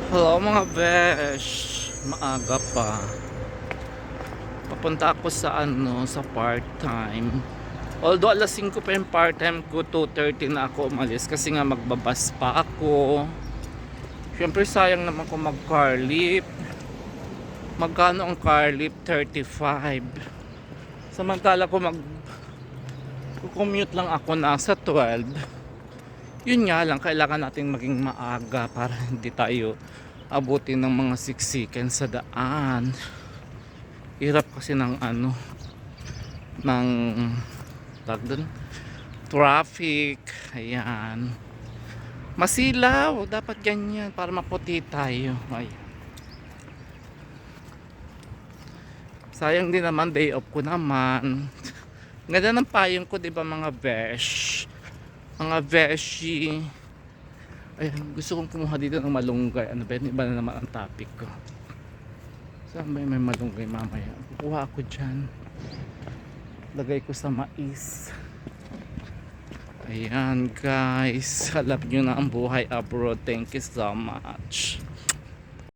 Hello mga besh, maaga pa. Papunta ako sa sa part-time. Although alas 5 pa yung part-time ko, 2:30 na ako umalis kasi nga magbabas pa ako. Siyempre sayang naman kung mag-car lift. Magkano ang car lift? 35. Samantala ko commute lang ako nasa 12. Yun nga lang, kailangan natin maging maaga para hindi tayo abutin ng mga siksikan sa daan. Hirap kasi ng ng tag dun, traffic. Ayan, masilaw, dapat ganyan para maputi tayo. Ay, sayang din naman, day off ko naman. Ganda ng payong ko, di ba mga besh, mga beshi. Ayan, gusto kong kumuha dito ng malunggay. Ano ba yun? Iba na naman ang topic ko. Saan ba yung may malunggay mamaya? Kukuha ako dyan. Lagay ko sa mais. Ayan guys. Alam nyo na ang buhay abroad. Thank you so much.